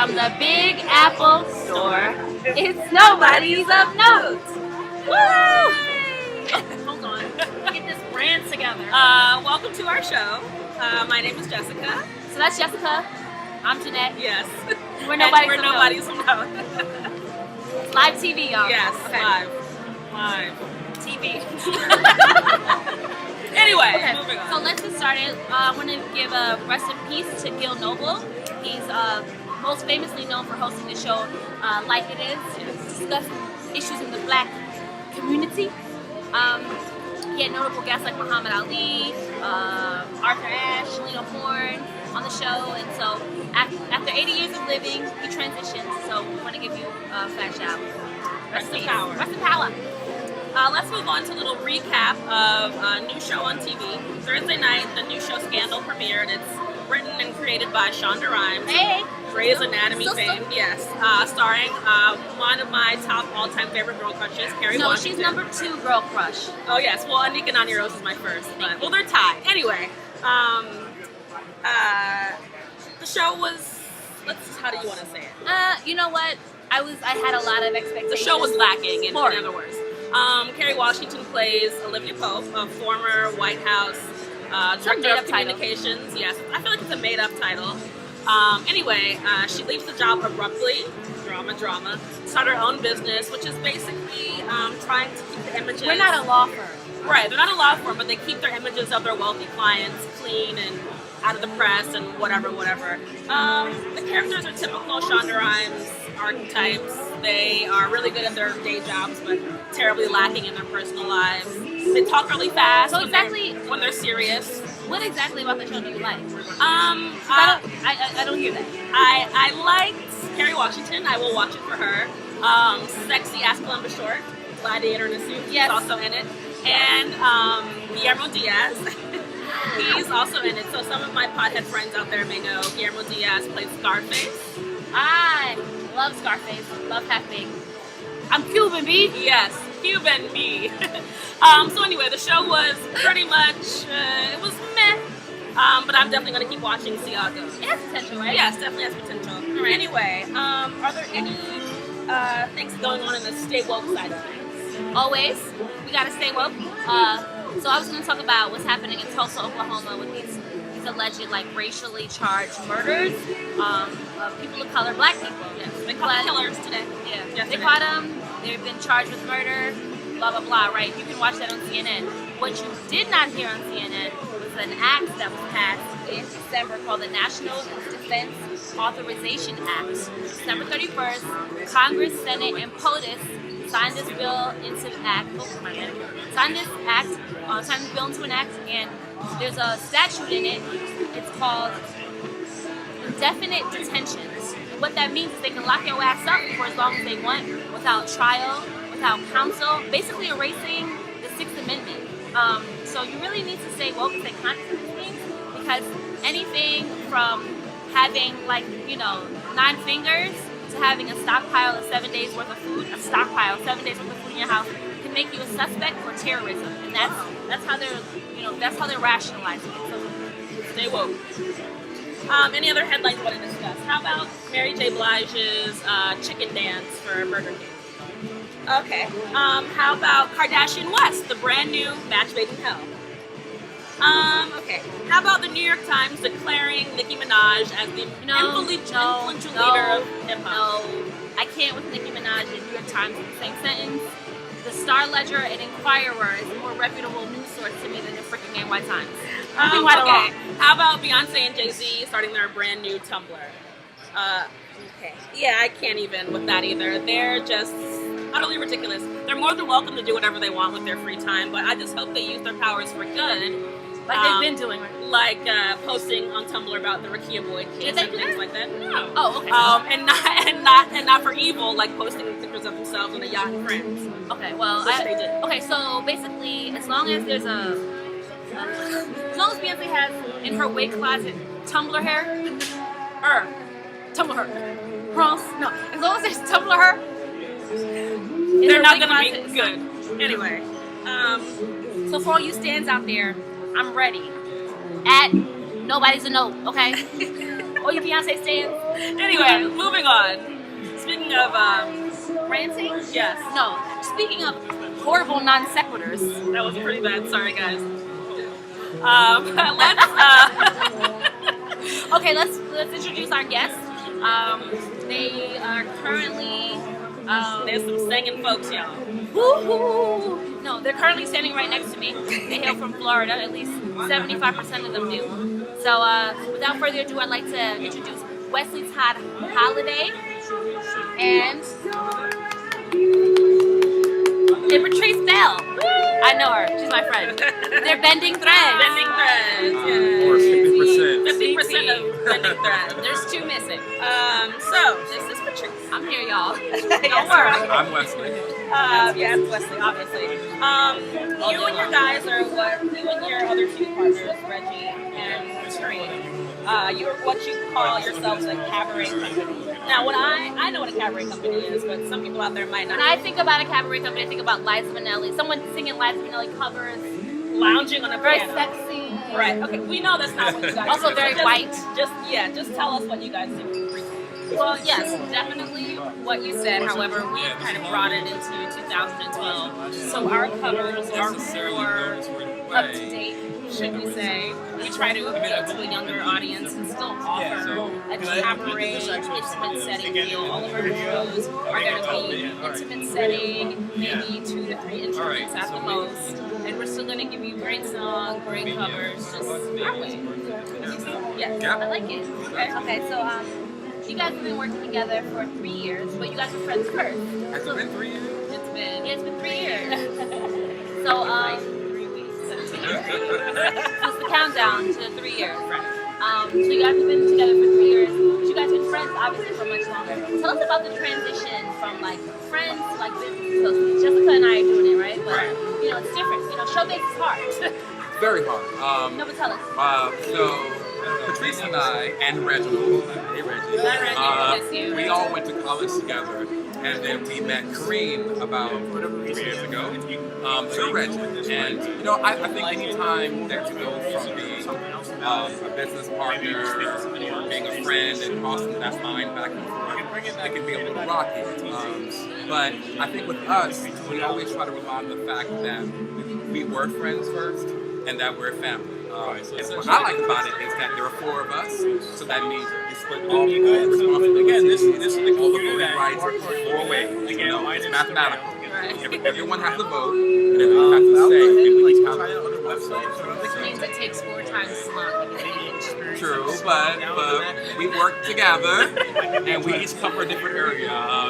from the Big Apple store. It's Nobodies of Note. Woo! Hold on. Get this brand together. Welcome to our show. My name is Jessica. So that's Jessica. I'm Jeanette. Yes. We're Nobodies of Note. Live TV, y'all. Yes, okay. Live. TV. Anyway, okay. Moving on. So let's get started. I want to give a rest in peace to Gil Noble. He's most famously known for hosting the show Like It Is, discussing issues in the black community. He had notable guests like Muhammad Ali, Arthur Ashe, Shalina Horn on the show, and so after 80 years of living, he transitioned. So we want to give you a fat shout. Rest in power. Rest in power. Let's move on to a little recap of a new show on TV. Thursday night, the new show Scandal premiered. It's written and created by Shonda Rhimes. Hey. Grey's Anatomy fame, yes. Starring one of my top all-time favorite girl crushes, Kerry Washington. No, she's number 2 girl crush. Oh yes, well Anika Nani Rose is my first, but well they're tied. Anyway, the show was, how do you want to say it? You know what? I had a lot of expectations. The show was lacking, in other words. Kerry Washington plays Olivia Pope, a former White House director of communications. Title. Yes, I feel like it's a made-up title. Anyway, she leaves the job abruptly, drama, start her own business, which is basically trying to keep the images. We're not a law firm. Right, they're not a law firm, but they keep their images of their wealthy clients clean and out of the press and whatever. The characters are typical Shonda Rhimes archetypes. They are really good at their day jobs, but terribly lacking in their personal lives. They talk really fast when they're serious. What exactly about the show do you like? I don't hear that. I liked Kerry Washington. I will watch it for her. Sexy ass Columbus Short, gladiator in a suit. He's also in it. And Guillermo Diaz. He's also in it. So some of my pothead friends out there may know Guillermo Diaz plays Scarface. I love Scarface. Love Half Baked. I'm Cuban, B. Yes, Cuban, B. So anyway, the show was pretty much, it was meh. But I'm definitely going to keep watching, see how it goes. It has potential, right? Yes, definitely has potential. Right. Anyway, are there any things going on in the stay woke side of things? Always. We got to stay woke. So I was going to talk about what's happening in Tulsa, Oklahoma with these alleged racially charged murders of people of color, black people. Yes. They caught killers today. Yeah. Yesterday. They caught them. They've been charged with murder. Blah blah blah. Right? You can watch that on CNN. What you did not hear on CNN was an act that was passed in December called the National Defense Authorization Act. December 31st, Congress, Senate, and POTUS signed this bill into act. Signed this bill into an act, and there's a statute in it. It's called indefinite detentions. What that means is they can lock your ass up for as long as they want, without trial, without counsel, basically erasing the Sixth Amendment. So you really need to stay woke and stay conscious of these things, because anything from having 9 fingers to having a stockpile of 7 days worth of food, in your house, can make you a suspect for terrorism, and that's how they're rationalizing it. So stay woke. Any other headlines you want to discuss? How about Mary J. Blige's chicken dance for Burger King? Okay. How about Kardashian West, the brand new match made in hell? Okay. How about the New York Times declaring Nicki Minaj as the influential leader of hip-hop? No, I can't with Nicki Minaj and New York Times in the same sentence. The Star Ledger and Inquirer is a more reputable news source to me than the freaking NY Times. Okay. How about Beyonce and Jay-Z starting their brand new Tumblr? Okay. Yeah, I can't even with that either. They're just utterly ridiculous. They're more than welcome to do whatever they want with their free time, but I just hope they use their powers for good. Like they've been doing, right? Like posting on Tumblr about the Rakia Boyd case and things like that. No. Oh, okay. And not for evil, like posting pictures of themselves on a yacht and friends. Okay, well, they did. Okay, so basically, as long as Beyonce has in her wig closet Tumblr hair, Tumblr hair, no, as long as there's Tumblr hair, they're not gonna be good. Anyway, so for all you stands out there, I'm ready. At Nobody's a Note, okay? All you Beyonce stands, Anyway, moving on. Speaking of Ranting? yes, No. Speaking of horrible non sequiturs. that was pretty bad. Sorry, guys. Okay, let's introduce our guests. They are currently There's some singing folks, y'all. woo-hoo. No, they're currently standing right next to me. They hail from Florida. At least 75% of them do. So without further ado, I'd like to introduce Westley Todd Holiday and Patrice Bell. I know her. She's my friend. They're bending threads. Bending threads. Or 50%. 50% of bending threads. There's two missing. So this is Patrice. I'm here, y'all. Don't worry. I'm Wesley. Yeah, it's Westley, obviously. You and your guys are you and your other two partners, Reggie and Kareem, you're what you call yourselves a cabaret company. Now, what I know what a cabaret company is, but some people out there might not. When I think about a cabaret company, I think about Liza Minnelli. Someone singing Liza Minnelli covers. Lounging on a Very piano. sexy. Right. Okay. We know that's not what you guys Also do. very Just- white. Just tell us what you guys do. Well, yes, definitely what you said. However, we kind of brought it into 2012. So our covers are more up to date, should we say. We try to appeal to a younger audience and still offer a cabaret intimate setting feel. All of our shows are going to be intimate setting, maybe 2 to 3 instruments at the most. And we're still going to give you great songs, great covers, just our way. Yes, Yeah. I like it. Okay, so you guys have been working together for 3 years, but you guys were friends first. Has it been 3 years? It's been 3 years. So 3 weeks. So it's the countdown to 3 years. So you guys have been together for 3 years. But you guys have been friends obviously for much longer. Tell us about the transition from like friends to like business associates. Jessica and I are doing it, right? But you know, it's different. You know, showbiz is hard. Very hard. No, but tell us. So Patrice and I and Reginald, hey Reggie, Hi, Reggie. Miss you. we all went to college together, and then we met Kareem about 3 years ago through Reggie. And you know, I think anytime that you go from being a business partner or being a friend and crossing that line back and forth, it can be a little rocky. But I think with us, we always try to rely on the fact that we were friends first and that we're family. And what I like about it is that there are 4 of us, so that means we split all the responsibility. Again, this is all the voting rights 4 ways. You know, it's mathematical. Everyone has to vote, and everyone has to say, and we each have Which means it takes 4 times as long to get engaged. True, but we work together, and we each cover a different area.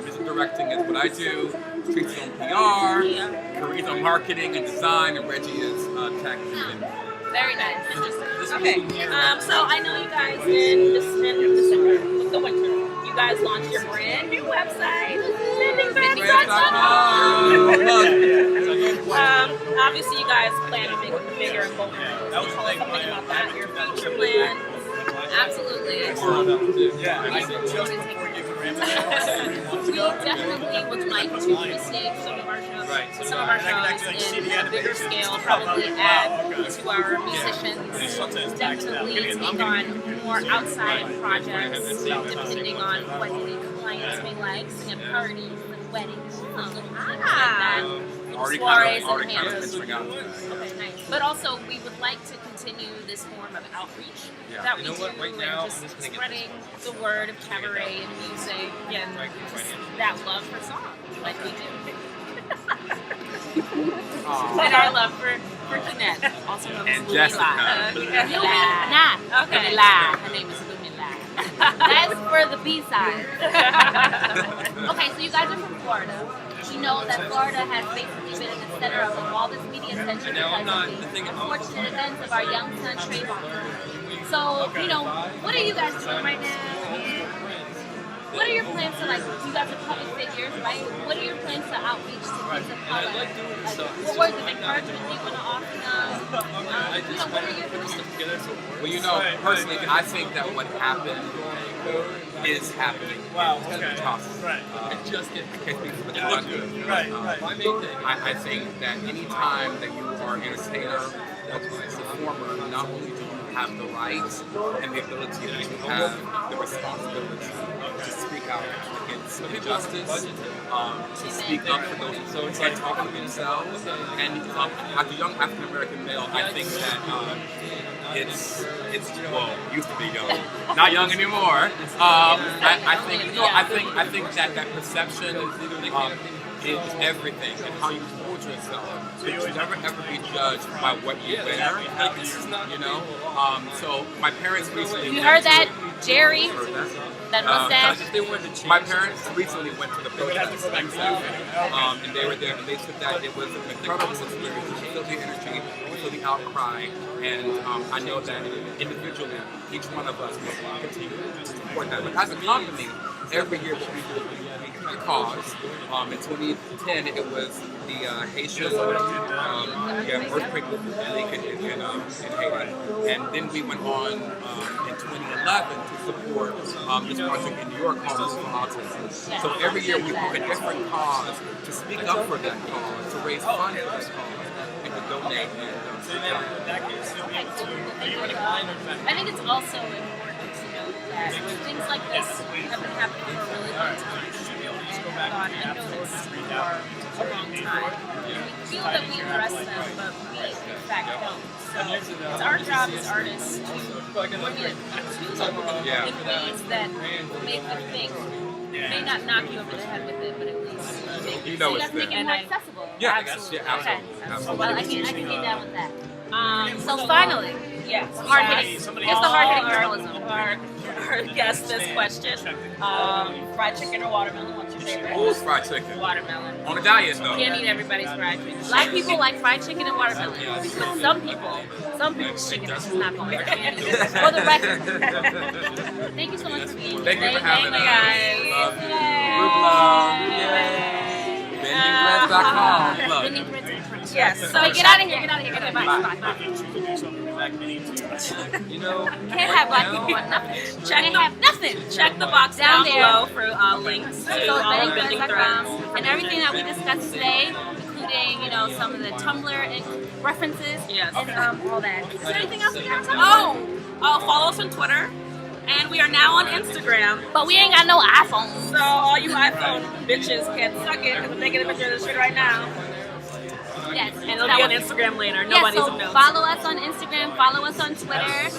Music directing is what I do. Patrice on PR, Kareem's on marketing and design, and Reggie is tech. Very nice. Okay. So I know you guys in December, with the winter, you guys launched your brand new website, obviously you guys plan on making it bigger and bolder. Tell us something about that, your future plan. Absolutely. We definitely would like to restage some of our shows in a bigger scale, probably add to our musicians, definitely take on more outside projects, depending on what the clients may like, sing at parties and weddings, things like that. Soirees and hampers. Okay, nice. But also, we would like to continue this form of outreach that we do, and just spreading the word of cabaret and music and just that love for song, like we do. And our love for Jeanette, also known as And Lumila. Jessica. Lumila. Okay. Lumila. Her name is Lumila. That's for the B-side. Okay, so you guys are from Florida. We know that Florida has basically been at the center of all this media attention because of the unfortunate events of our young son Trayvon. So, you know, what are you guys doing right now? What are your plans to, like, you guys are public figures, right? What are your plans to outreach to kids of color? Like, what words of encouragement do you want to offer them? You know, what are your plans? Well, you know, personally, I think that what happened is happening. Wow, It's okay. possible. Right. I can't speak for the collective. Right. I think that any time that you are an entertainer or a performer, not only do you have the right and the ability to have the responsibility to speak out against injustice, to speak up for those who can't talk for themselves. And as a young African American male, I think that it's well, used to be young, not young anymore. I think that perception is everything, and how you hold yourself. So you should never ever be judged by what you wear. You know. So my parents recently. You heard that, Jerry? Heard that. That mustache? My parents recently went to the protest, and they were there, and they said that it was an incredible experience. You feel the energy, you feel the outcry, and I know that individually, each one of us will continue to support that. But as a company, every year what we do is we pick a cause. In 2010, it was the Haitian earthquake relief in Haiti, and then we went on in 2011 to support this project in New York called Locale for Autism. So every year we pick a different cause to speak up for that cause, to raise funds for that cause, and to donate. I think it's also important to note that things like this have been happening for a really long time. And I know it's for a long time. And we feel that we address them, but we in fact don't. So it's our job as artists to bring it to them in ways that make them think. May not knock you over the head with it, but at least make it more accessible. Yeah, absolutely. absolutely. Okay. Absolutely. Well, I can get down with that. So finally, yes, hard hitting. It's the hard hitting journalism. Our guest this question: fried chicken or watermelon? What's your favorite? Who's fried chicken? Watermelon. On a diet, though. Can't eat everybody's fried chicken. Black people like fried chicken and watermelon. But some people's chicken is just not going to candy. For the record. Thank you so much for being here. Thank you for having us. Guys. Love you. Group love. Yay. BendingThreads.com. Yes. So get out of here. Get out of here. Bye. You know, Can't have black people want nothing. Can't have nothing. Check the box down below for links to So all of Bending Threads. and everything that we discussed today, including some of the Tumblr references, Yes. and all that. Is there anything else we gotta talk Oh, follow us on Twitter, and we are now on Instagram. But we ain't got no iPhones. So all you iPhone bitches can suck it because I'm taking a picture of this shit right now. Yes, And it'll be on Instagram later. Yeah, Nobody's so knows. follow us on Instagram, follow us on Twitter,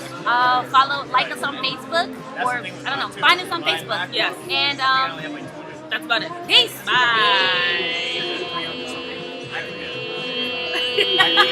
like us on Facebook, or I don't know, find us on Facebook. Yes. And That's about it. peace. Bye. Bye.